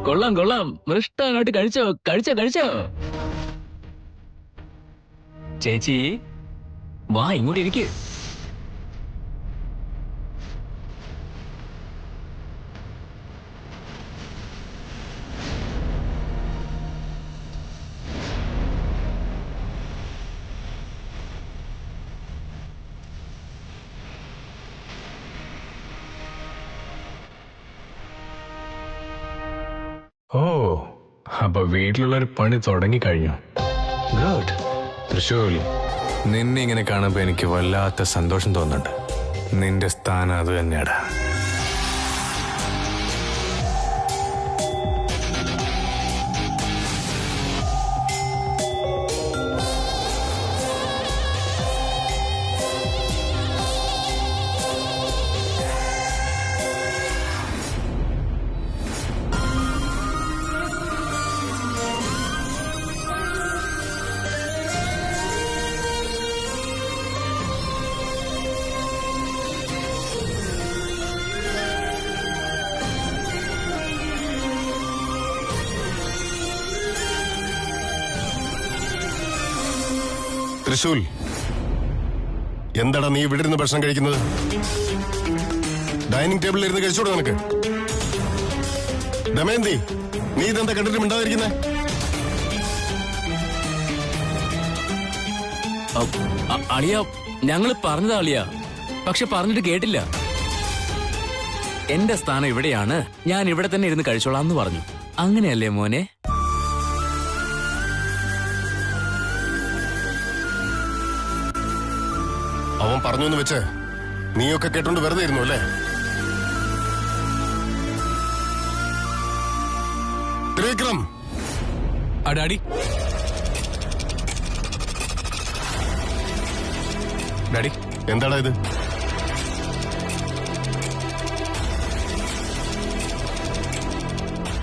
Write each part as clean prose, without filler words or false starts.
കൊള്ളാം കൊള്ളാം, മൃഷ്ടാനായിട്ട് കഴിച്ചോ കഴിച്ചോ കഴിച്ചോ. ചേച്ചി വാ ഇങ്ങോട്ട് ഇരിക്ക്. ഓ, അപ്പൊ വീട്ടിലുള്ളൊരു പണി തുടങ്ങിക്കഴിഞ്ഞു. ഗുഡ്. തൃശൂൽ, നിന്നെ ഇങ്ങനെ കാണുമ്പോ എനിക്ക് വല്ലാത്ത സന്തോഷം തോന്നുന്നുണ്ട്. നിന്റെ സ്ഥാനം അത് തന്നെയാടാ. തൃശൂൽ, എന്താടാ നീ ഇവിടെ ഇരുന്ന് ഭക്ഷണം കഴിക്കുന്നത്? ഡൈനിങ് ടേബിളിൽ ഇരുന്ന് കഴിച്ചോളൂ നിനക്ക്. ദമയന്തി, നീ ഇതെന്താ കണ്ടിട്ട് മിണ്ടാതിരിക്കുന്നേ? അളിയ, ഞങ്ങള് പറഞ്ഞതാ അളിയ, പക്ഷെ പറഞ്ഞിട്ട് കേട്ടില്ല. എന്റെ സ്ഥാനം ഇവിടെയാണ്, ഞാൻ ഇവിടെ തന്നെ ഇരുന്ന് കഴിച്ചോളാം എന്ന് പറഞ്ഞു. അങ്ങനെയല്ലേ മോനെ? അവൻ പറഞ്ഞു എന്ന് വെച്ച് നീയൊക്കെ കേട്ടോണ്ട് വെറുതെ ഇരുന്നു അല്ലേ? ത്രിവിക്രം, ഡാഡി, ഡാഡി, എന്താടാ ഇത്?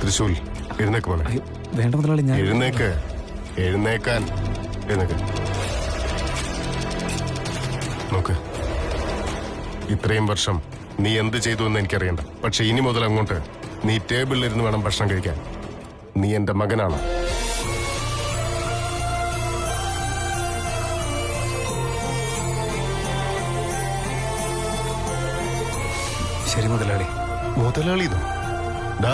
തൃശൂൽ, എഴുന്നേക്ക് പോലെ. വേണ്ട മുതലാളി, ഞാൻ എഴുന്നേക്ക്. എഴുന്നേക്കാൻ. എഴുന്നേക്ക്. നോക്ക്, ഇത്രയും വർഷം നീ എന്ത് ചെയ്തു എന്ന് എനിക്കറിയണ്ട. പക്ഷെ ഇനി മുതൽ അങ്ങോട്ട് നീ ടേബിളിലിരുന്ന് വേണം ഭക്ഷണം കഴിക്കാൻ. നീ എന്റെ മകനാണ്. ശരി മുതലാളി. മുതലാളി ഡാ,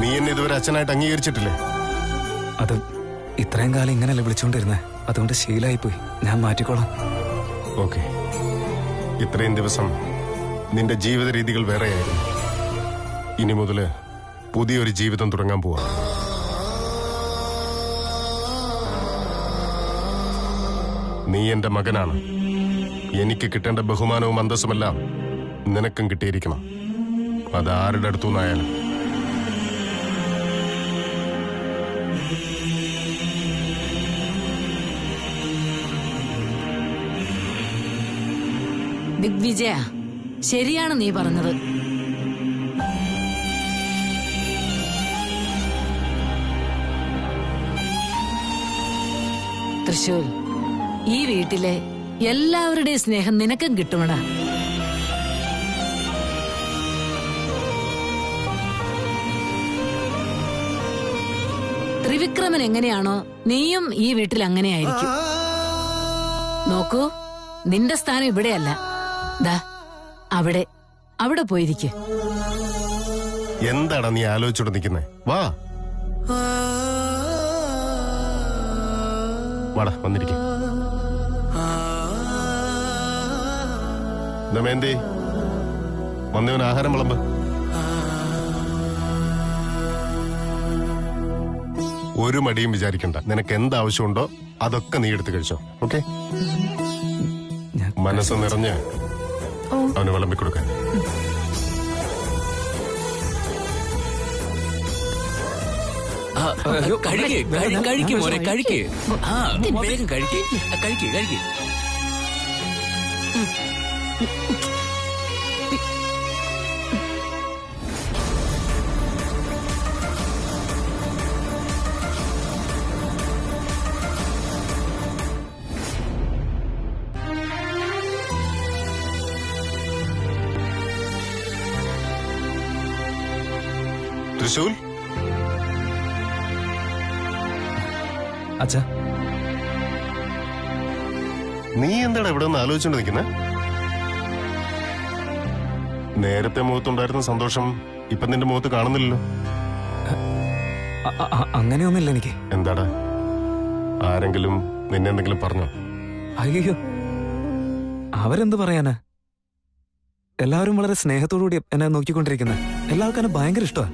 നീ എന്നെ ഇതുവരെ അച്ഛനായിട്ട് അംഗീകരിച്ചിട്ടില്ലേ? അത് ഇത്രയും കാലം ഇങ്ങനെയല്ലേ വിളിച്ചോണ്ടിരുന്നേ, അതുകൊണ്ട് ശീലായിപ്പോയി. ഞാൻ മാറ്റിക്കോളാം. ഓക്കെ, ഇത്രയും ദിവസം നിന്റെ ജീവിത രീതികൾ വേറെയായിരുന്നു. ഇനി മുതല് പുതിയൊരു ജീവിതം തുടങ്ങാൻ പോവാ. നീ എന്റെ മകനാണ്. എനിക്ക് കിട്ടേണ്ട ബഹുമാനവും അന്തസ്സുമെല്ലാം നിനക്കും കിട്ടിയിരിക്കണം. അത് ആരുടെ അടുത്തുനിന്നായാലും. ദിഗ്വിജയ, ശരിയാണ് നീ പറഞ്ഞത്. തൃശൂൽ, ഈ വീട്ടിലെ എല്ലാവരുടെയും സ്നേഹം നിനക്കും കിട്ടുമടാ. ത്രിവിക്രമൻ എങ്ങനെയാണോ നീയും ഈ വീട്ടിൽ അങ്ങനെയായിരിക്കും. നോക്കൂ, നിന്റെ സ്ഥാനം ഇവിടെയല്ല, ദാ അവിടെ അവിടെ പോയിരിക്കെ. എന്താടാ നീ ആലോചിച്ചോണ്ട് നിൽക്കുന്നേ? വാ, വാടാ, വന്നിരിക്കെ. ദമയന്തി, വന്നവൻ ആഹാരം വിളമ്പ്. ഒരു മടിയും വിചാരിക്കണ്ട. നിനക്ക് എന്താവശ്യമുണ്ടോ അതൊക്കെ നീ എടുത്ത് കഴിച്ചോ. ഓക്കെ? മനസ്സ് നിറഞ്ഞ് അവന് വിളമ്പിക്കൊടുക്കാൻ. കഴിക്ക് മോനെ, കഴിക്ക്. വേഗം കഴിക്ക്, കഴിക്ക്, കഴിക്ക്. തൃശൂൽ, അച്ഛാ, നീ എന്താണ് ഇവിടെ നിന്ന് ആലോചിച്ചോണ്ട് നിൽക്കുന്നത്? നേരത്തെ മുഖത്തുണ്ടായിരുന്ന സന്തോഷം ഇപ്പൊ നിന്റെ മുഖത്ത് കാണുന്നില്ലല്ലോ. അങ്ങനെയൊന്നുമില്ല എനിക്ക്. എന്താടാ, ആരെങ്കിലും നിന്നെ എന്തെങ്കിലും പറഞ്ഞോ? അയ്യോ, അവരെന്ത് പറയാനാ? എല്ലാവരും വളരെ സ്നേഹത്തോടുകൂടി എന്നെ നോക്കിക്കൊണ്ടിരിക്കുന്നത്. എല്ലാവർക്കും എന്നെ ഭയങ്കര ഇഷ്ടമാണ്.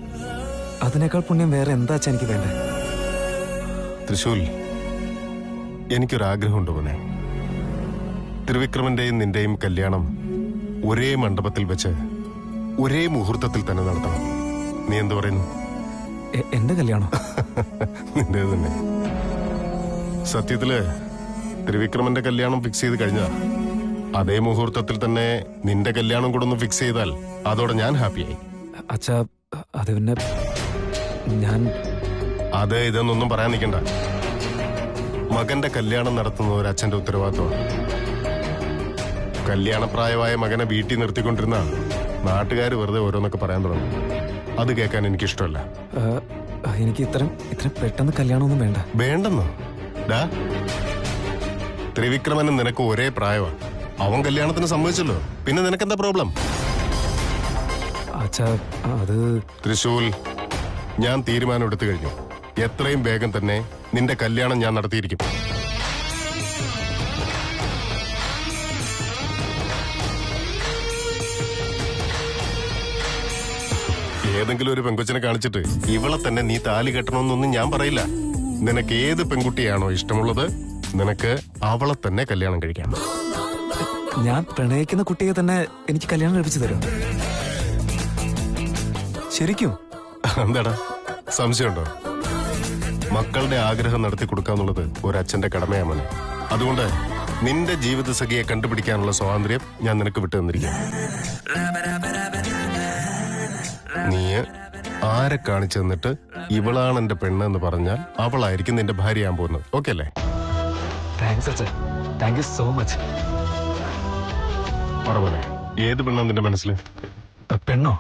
അതിനേക്കാൾ പുണ്യം വേറെ എന്താ വെച്ചാ എനിക്ക് വേണ്ടേ? തൃശൂൽ, എനിക്കൊരാഗ്രഹമുണ്ട് മോനെ. ത്രിവിക്രമന്റെയും നിന്റെയും കല്യാണം ഒരേ മണ്ഡപത്തിൽ വെച്ച് ഒരേ മുഹൂർത്തത്തിൽ തന്നെ നടത്തണം. നീ എന്തു പറയുന്നു? എന്റെ കല്യാണം? നിന്റെ തന്നെ. സത്യത്തില് ത്രിവിക്രമന്റെ കല്യാണം ഫിക്സ് ചെയ്ത് കഴിഞ്ഞാ അതേ മുഹൂർത്തത്തിൽ തന്നെ നിന്റെ കല്യാണം കൂടെ ഒന്ന് ഫിക്സ് ചെയ്താൽ അതോടെ ഞാൻ ഹാപ്പിയായി. അച്ഛാ, അത് പിന്നെ ഞാൻ അത് ഇതെന്നൊന്നും പറയാൻ നിൽക്കണ്ട. മകന്റെ കല്യാണം നടത്തുന്ന ഒരു അച്ഛന്റെ ഉത്തരവാദിത്വമാണ്. കല്യാണപ്രായമായ മകനെ വീട്ടിൽ നിർത്തിക്കൊണ്ടിരുന്ന നാട്ടുകാർ വെറുതെ ഓരോന്നൊക്കെ പറയാൻ തുടങ്ങും. അത് കേൾക്കാൻ എനിക്കിഷ്ടമല്ല. എനിക്ക് ഇത്ര പെട്ടെന്ന് കല്യാണമൊന്നും വേണ്ട. വേണ്ടെന്നോ? ഡാ, ത്രിവിക്രമനും നിനക്ക് ഒരേ പ്രായമാണ്. അവൻ കല്യാണത്തിന് സമ്മതിച്ചല്ലോ, പിന്നെ നിനക്കെന്താ പ്രോബ്ലം? അച്ഛാ, അത് തൃശൂൽ, ഞാൻ തീരുമാനം എടുത്തു കഴിഞ്ഞു. എത്രയും വേഗം തന്നെ നിന്റെ കല്യാണം ഞാൻ നടത്തിയിരിക്കും. ഏതെങ്കിലും ഒരു പെങ്കൊച്ചിനെ കാണിച്ചിട്ട് ഇവളെ തന്നെ നീ താലി കെട്ടണമെന്നൊന്നും ഞാൻ പറയില്ല. നിനക്ക് ഏത് പെൺകുട്ടിയാണോ ഇഷ്ടമുള്ളത്, നിനക്ക് അവളെ തന്നെ കല്യാണം കഴിക്കാം. ഞാൻ പ്രണയിക്കുന്ന കുട്ടിയെ തന്നെ എനിക്ക് കല്യാണം കഴിപ്പിച്ചു തരും. ശരിക്കും? എന്താടാ, സംശയമുണ്ടോ? മക്കളുടെ ആഗ്രഹം നടത്തി കൊടുക്കാന്നുള്ളത് ഒരച്ഛന്റെ കടമയാമനെ. അതുകൊണ്ട് നിന്റെ ജീവിത സഖിയെ കണ്ടുപിടിക്കാനുള്ള സ്വാതന്ത്ര്യം ഞാൻ നിനക്ക് വിട്ടു തന്നിരിക്കാം. നീ ആരെ കാണിച്ചു തന്നിട്ട് ഇവളാണ് എന്റെ പെണ്ണ് എന്ന് പറഞ്ഞാൽ അവളായിരിക്കും നിന്റെ ഭാര്യയാൻ പോകുന്നത്. ഓക്കെ അല്ലേ? താങ്ക്സ് അച്ഛാ, താങ്ക് യു സോ മച്ച്. പറവനെ, ഏത് പെണ്ണാ നിന്റെ മനസ്സിൽ? പെണ്ണോ?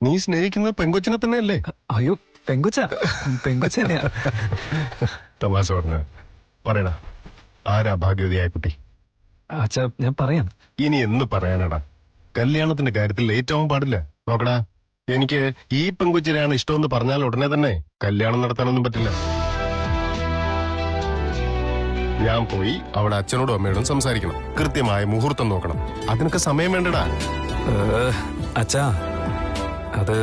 നീ സ്നേഹിക്കുന്നത് പെങ്കൊച്ചിനെ തന്നെയല്ലേ? അയ്യോ, പെങ്കൊച്ച തന്നെയാ. തമാശ പറഞ്ഞ പറയടാ, ആരാ ഭാഗ്യവതിയായ കുട്ടി? അച്ഛാ, ഞാൻ പറയാം. ഇനി എന്ന് പറയാനടാ? കല്യാണത്തിന്റെ കാര്യത്തിൽ ലേറ്റ് ആവാൻ പാടില്ല. നോക്കടാ, എനിക്ക് ഈ പെങ്കൊച്ചിനെയാണ് ഇഷ്ടമെന്ന് പറഞ്ഞാൽ ഉടനെ തന്നെ കല്യാണം നടത്താനൊന്നും പറ്റില്ല. ഞാൻ പോയി അവിടെ അച്ഛനോടും അമ്മയോടും സംസാരിക്കണം. കൃത്യമായ മുഹൂർത്തം നോക്കണം. അതിനൊക്കെ സമയം വേണ്ടടാ. അച്ഛാ, അത്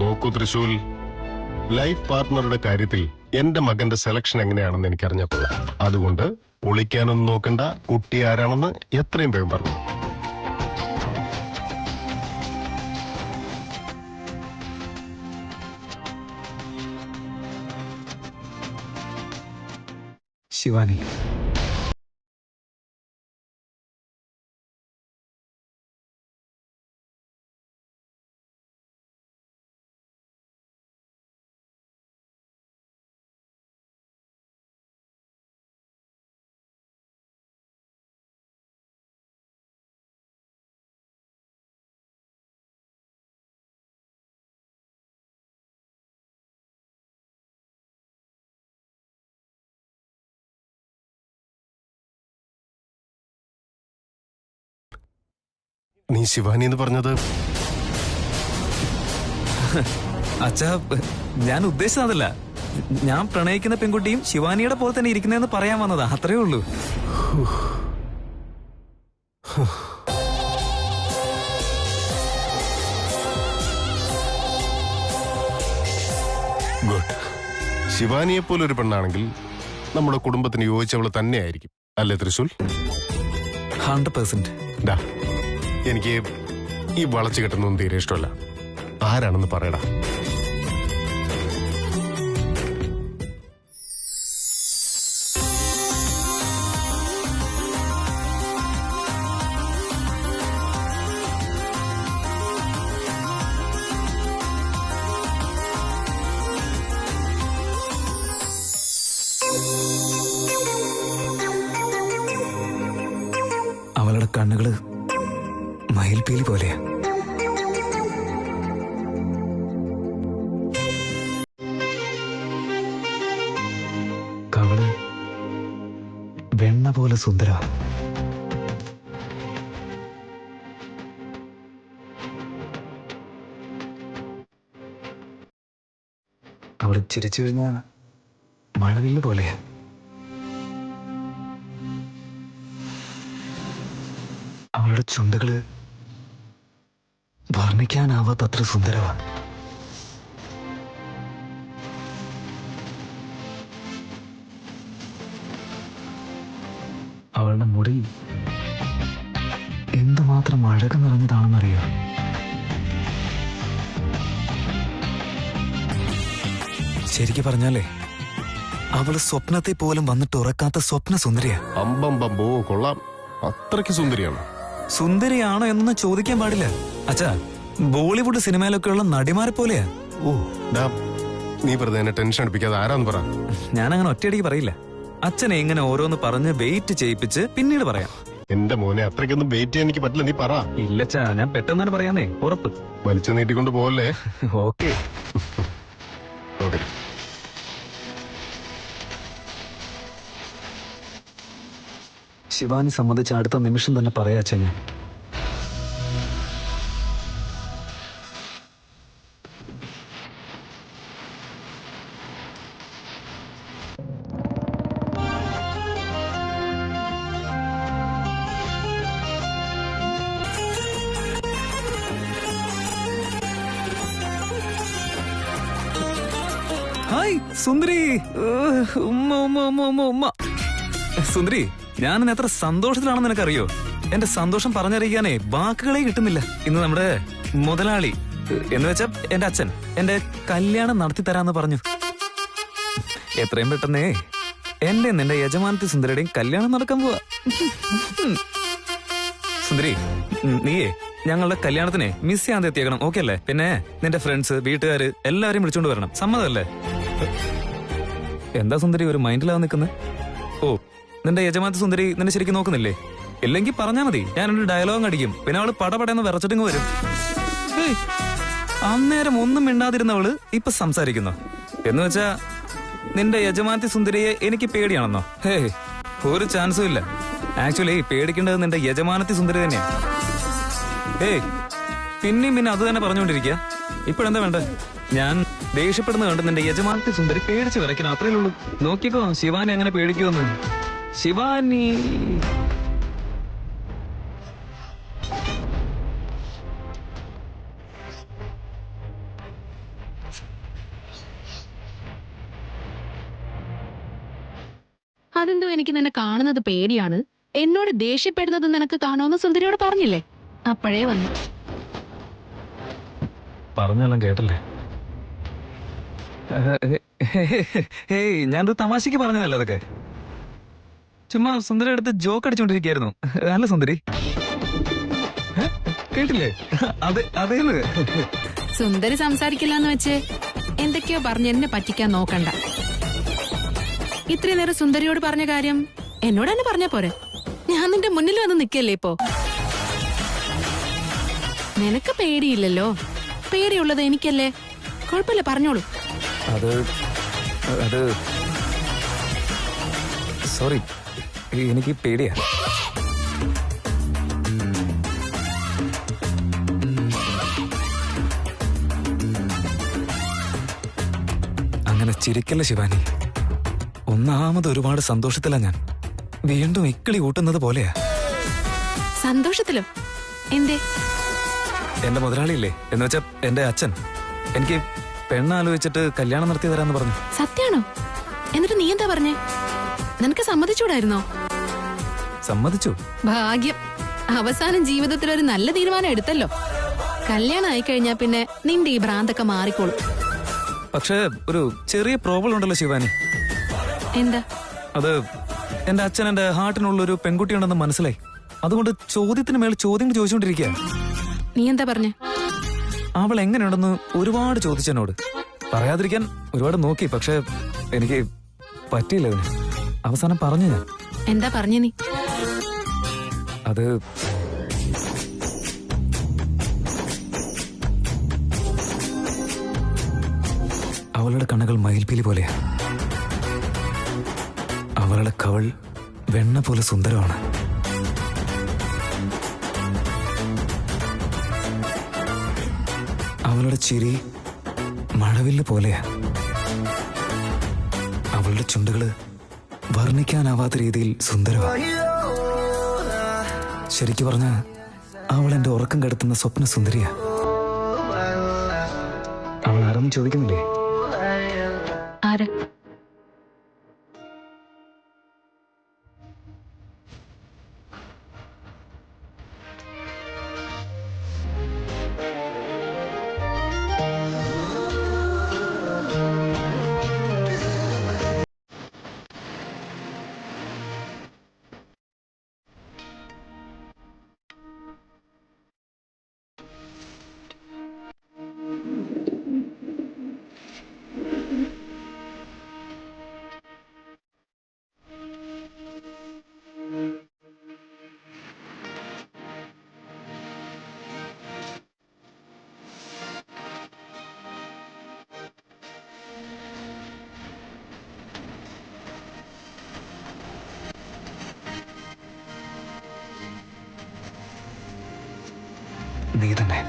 നോക്കൂ തൃശൂൽ, ലൈഫ് പാർട്ട്ണറുടെ കാര്യത്തിൽ എന്റെ മകന്റെ സെലക്ഷൻ എങ്ങനെയാണെന്ന് എനിക്കറിഞ്ഞപ്പോൾ, അതുകൊണ്ട് ഒളിക്കാനൊന്നും നോക്കണ്ട. കുട്ടി ആരാണെന്ന് എത്രയും വേഗം പറഞ്ഞു. ശിവാനി. നീ ശിവാനി എന്ന് പറഞ്ഞത്? അച്ഛാ, ഞാൻ ഉദ്ദേശിച്ചതല്ല. ഞാൻ പ്രണയിക്കുന്ന പെൺകുട്ടിയും ശിവാനിയുടെ പോലെ തന്നെ ഇരിക്കുന്നതെന്ന് പറയാൻ വന്നതാ. അത്രേ ഉള്ളൂ. ഗുഡ്. ശിവാനിയെ പോലൊരു പെണ്ണാണെങ്കിൽ നമ്മുടെ കുടുംബത്തിന് യോജിച്ചവള് തന്നെയായിരിക്കും, അല്ലേ തൃശൂൽ? 100%. എനിക്ക് ഈ വളച്ചു കെട്ടുന്നൊന്നും തീരെ ഇഷ്ടമല്ല. ആരാണെന്ന് പറയടാ. പോലെ സുന്ദര. അവൾ ചിരിച്ചു കഴിഞ്ഞാ മഴവില്ല് പോലെയാ. അവളുടെ ചുണ്ടുകള് വർണ്ണിക്കാനാവാത്തത്ര സുന്ദരവാ. അവളുടെ മുടി എന്തുമാത്രം അഴക് നിറഞ്ഞതാണെന്നറിയോ? ശരിക്കും പറഞ്ഞാലേ അവള് സ്വപ്നത്തെ പോലും വന്നിട്ട് ഉറക്കാത്ത സ്വപ്ന സുന്ദരിയാ. അമ്പമ്പോ കൊള്ളാം, അത്രയ്ക്ക് സുന്ദരിയാണ്. സുന്ദരിയാണോ എന്നൊന്നും ചോദിക്കാൻ പാടില്ല അച്ഛാ. ബോളിവുഡ് സിനിമയിലൊക്കെ ഉള്ള നടിമാരെ പോലെയാ. ഓ ഡാ, നീ വെറുതെ എന്നെ ടെൻഷൻ അടിപ്പിക്കാതെ ആരാന്ന് പറ. ഞാനങ്ങനെ ഒറ്റയടിക്ക് പറയില്ല. അച്ഛനെ ഇങ്ങനെ ഓരോന്ന് പറഞ്ഞ് വെയിറ്റ് ചെയ്യിപ്പിച്ച് പിന്നീട് പറയാം. എന്റെ മോനെ, അത്രയ്ക്കൊന്നും വെയിറ്റ് ചെയ്യാൻ എനിക്ക് പറ്റില്ല, നീ പറ. ഇല്ലച്ചാ, ഞാൻ പെട്ടെന്ന് തന്നെ പറയാന്നേ, ഉറപ്പ്. വലിച്ചു നീട്ടിക്കൊണ്ട് പോവല്ലേ. ഓക്കെ. ഓക്കെ. ശിവാനി സംബന്ധിച്ച അടുത്ത നിമിഷം തന്നെ പറയാച്ച ഞാൻ. ഹായ് സുന്ദരി. ഉമ്മ ഉമ്മ ഉമ്മ ഉമ്മ ഉമ്മ. സുന്ദരി, ഞാൻ എത്ര സന്തോഷത്തിലാണെന്ന് നിനക്കറിയോ? എന്റെ സന്തോഷം പറഞ്ഞറിയിക്കാനേ വാക്കുകളെ കിട്ടുന്നില്ല. ഇന്ന് നമ്മുടെ മുതലാളി എന്ന് വെച്ചാ എന്റെ അച്ഛൻ എന്റെ കല്യാണം നടത്തി തരാന്ന് പറഞ്ഞു. എത്രയും പെട്ടെന്നേ എന്റെ നിന്റെ യജമാനത്തി സുന്ദരിയുടെയും കല്യാണം നടക്കാൻ പോവാ. സുന്ദരി, നീയേ ഞങ്ങളുടെ കല്യാണത്തിനെ മിസ് ചെയ്യാതെ എത്തിയേക്കണം. ഓക്കെ അല്ലേ? പിന്നെ നിന്റെ ഫ്രണ്ട്സ്, വീട്ടുകാര് എല്ലാവരെയും വിളിച്ചോണ്ട് വരണം. സമ്മതമല്ലേ? എന്താ സുന്ദരി ഒരു മൈൻഡിലാവാൻ നിൽക്കുന്നത്? ഓ, നിന്റെ യജമാനത്തി സുന്ദരി നിന്നെ ശരിക്കും നോക്കുന്നില്ലേ? ഇല്ലെങ്കിൽ പറഞ്ഞാ മതി, ഞാനൊരു ഡയലോഗ് അടിക്കും. പിന്നെ അവള് പടപടയെന്ന് വിറച്ചിട്ടിങ് വരും. അന്നേരം ഒന്നും മിണ്ടാതിരുന്നവള് ഇപ്പൊ സംസാരിക്കുന്നു എന്ന് വെച്ചാ നിന്റെ യജമാനത്തി സുന്ദരിയെ എനിക്ക് പേടിയാണെന്നോ? ഹേ, ഒരു ചാൻസും ഇല്ല. ആക്ച്വലി പേടിക്കേണ്ടത് നിന്റെ യജമാനത്തി സുന്ദരി തന്നെയാ. ഏയ്, പിന്നെയും പിന്നെ അത് തന്നെ പറഞ്ഞുകൊണ്ടിരിക്കുക. ഇപ്പോഴെന്താ വേണ്ട? ഞാൻ ദേഷ്യപ്പെടുന്ന കണ്ട് നിന്റെ യജമാനത്തി സുന്ദരി പേടിച്ച് വിറയ്ക്കണം, അത്രേ ഉള്ളൂ. നോക്കിക്കോ ശിവാനി അങ്ങനെ പേടിക്കുമെന്ന്. ശിവാനി അതെന്തോ എനിക്ക് നിന്നെ കാണുന്നത് പേടിയാണ്, എന്നോട് ദേഷ്യപ്പെടുന്നത് നിനക്ക് കാണുമെന്ന് സുന്ദരിയോട് പറഞ്ഞില്ലേ? അപ്പോഴേ വന്നു. പറഞ്ഞെല്ലാം കേട്ടല്ലേ? ഹേയ്, ഞാനത് തമാശക്ക് പറഞ്ഞതല്ല അതൊക്കെ. ചുമ്മാ സുന്ദരി അടുത്ത് ജോക്ക് അടിച്ചോണ്ടിരിക്കായിരുന്നു. അല്ല സുന്ദരി, കേട്ടില്ലേ? അതേന്ന്. സുന്ദരി സംസാരിക്കില്ല എന്ന് വെച്ച് എന്തൊക്കെയോ പറഞ്ഞ് എന്നെ പറ്റിക്കാൻ നോക്കണ്ട. ഇത്രയും നേരം സുന്ദരിയോട് പറഞ്ഞ കാര്യം എന്നോട് തന്നെ പറഞ്ഞ പോരെ? ഞാൻ നിന്റെ മുന്നിൽ വന്ന് നിക്കല്ലേ ഇപ്പോ? നിനക്ക് പേടിയില്ലല്ലോ, പേടിയുള്ളത് എനിക്കല്ലേ. കുഴപ്പമില്ല, പറഞ്ഞോളൂ. അത് സോറി, എനിക്ക് പേടിയാ. അങ്ങനെ ചിരിക്കല്ല ശിവാനി. ഒന്നാമത് ഒരുപാട് സന്തോഷത്തിലാ ഞാൻ. വീണ്ടും ഇക്കിളി കൂട്ടുന്നത് പോലെയാ. സന്തോഷത്തിലോ? എന്തേ? എന്റെ മുതലാളിയില്ലേ എന്ന് വെച്ചാ എന്റെ അച്ഛൻ എനിക്ക് പെണ്ണാലോചിച്ചിട്ട് കല്യാണം നടത്തി തരാന്ന് പറഞ്ഞു. സത്യാണോ? എന്നിട്ട് നീ എന്താ പറഞ്ഞേ? നിനക്ക് സമ്മതിച്ചൂടായിരുന്നോ? സമ്മതിച്ചു. ഭാഗ്യം, അവസാനം ജീവിതത്തിൽ ഒരു നല്ല തീരുമാനം എടുത്തല്ലോ. കല്യാണം ആയിക്കഴിഞ്ഞാ പിന്നെ നിന്റെ ഈ ഭ്രാന്തൊക്കെ മാറിക്കോളും. പക്ഷെ ഒരു ചെറിയ പ്രോബ്ലം ഉണ്ടല്ലോ ശിവാനി. എന്താ? അത് എന്റെ അച്ഛൻ എന്റെ ഹാർട്ടിനുള്ളൊരു പെൺകുട്ടിയുണ്ടെന്ന് മനസ്സിലായി. അതുകൊണ്ട് ചോദ്യത്തിന് മേൽ ചോദ്യങ്ങൾ ചോദിച്ചുകൊണ്ടിരിക്കുക. നീ എന്താ പറഞ്ഞേ? അവൾ എങ്ങനെയുണ്ടെന്ന് ഒരുപാട് ചോദിച്ചെന്നോട്. പറയാതിരിക്കാൻ ഒരുപാട് നോക്കി, പക്ഷെ എനിക്ക് പറ്റിയില്ല. അതിന് അവസാനം പറഞ്ഞു ഞാൻ. എന്താ പറഞ്ഞേ നീ? അത് അവളുടെ കണ്ണുകൾ മയിൽപ്പീലി പോലെയാ. അവളുടെ കവൾ വെണ്ണ പോലെ സുന്ദരമാണ്. അവളുടെ ചിരി മഴവില്ല് പോലെയാ. അവളുടെ ചുണ്ടുകള് വർണ്ണിക്കാനാവാത്ത രീതിയിൽ സുന്ദരമാണ്. ശരിക്കു പറഞ്ഞ അവൾ എന്റെ ഉറക്കം കെടുത്തുന്ന സ്വപ്ന സുന്ദരിയാ. അവൾ ആരെന്ന് ചോദിക്കുന്നില്ലേ? ആര്? നീ തന്നെ.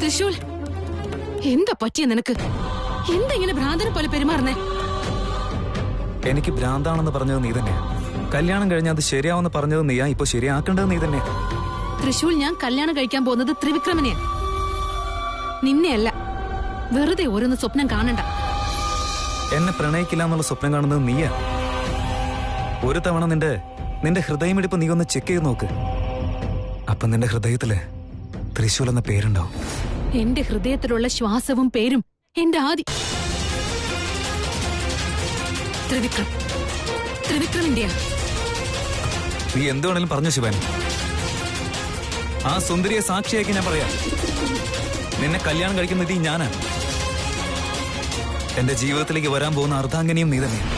തൃശൂൽ, എന്താ പറ്റിയ നിനക്ക്? എന്താ ഇങ്ങനെ ഭ്രാന്തനെ പോലെ പെരുമാറുന്നേ? എനിക്ക് ഭ്രാന്താണെന്ന് പറഞ്ഞത് നീ തന്നെയാ. കല്യാണം കഴിഞ്ഞാൽ അത് ശരിയാവെന്ന് പറഞ്ഞത് നീയാ. ഇപ്പൊ ശരിയാക്കേണ്ടത് നീ തന്നെയാ. തൃശൂൽ, ഞാൻ കല്യാണം കഴിക്കാൻ പോകുന്നത് ത്രിവിക്രമനെയാ, നിന്നെയല്ല. വെറുതെ ഓരോന്ന് സ്വപ്നം കാണണ്ട. എന്നെ പ്രണയിക്കില്ല എന്നുള്ള സ്വപ്നം കാണുന്നത് നീയാ. ഒരു തവണ നിന്റെ ഹൃദയമിടിപ്പ് നീ ഒന്ന് ചെക്ക് ചെയ്ത് നോക്ക്. അപ്പൊ നിന്റെ ഹൃദയത്തില് തൃശൂൽ എന്ന പേരുണ്ടാവും. എന്റെ ഹൃദയത്തിലുള്ള ശ്വാസവും പേരും എന്റെ ആദി. ത്രിവിക്രമിന്റെയാ. നീ എന്ത് വേണേലും പറഞ്ഞു ശിവൻ. ആ സുന്ദരിയെ സാക്ഷിയാക്കി ഞാൻ പറയാം. നിന്നെ കല്യാണം കഴിക്കുന്നത് ഞാനാണ്. എന്റെ ജീവിതത്തിലേക്ക് വരാൻ പോകുന്ന അർദ്ധാംഗനിയും നീ തന്നെയാണ്.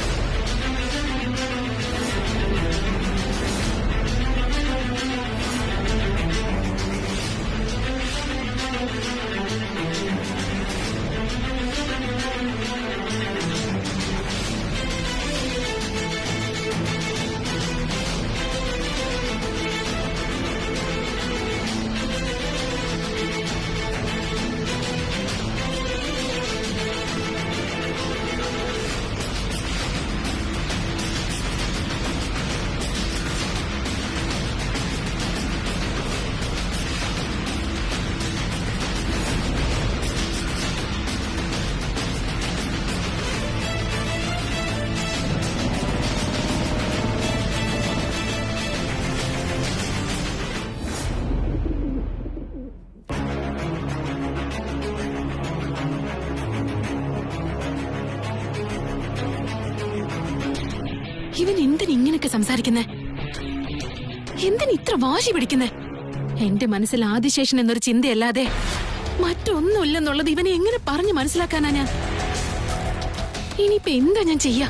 ഇവൻ എന്തിനിങ്ങനൊക്കെ സംസാരിക്കുന്നേ? എന്തിന് ഇത്ര വാശി പിടിക്കുന്നേ? എന്റെ മനസ്സിൽ ആദിശേഷൻ എന്നൊരു ചിന്തയല്ലാതെ മറ്റൊന്നുമില്ലെന്നുള്ളത് ഇവനെ എങ്ങനെ പറഞ്ഞു മനസ്സിലാക്കാനാ ഞാൻ? ഇനിയിപ്പൊ എന്താ ഞാൻ ചെയ്യാ?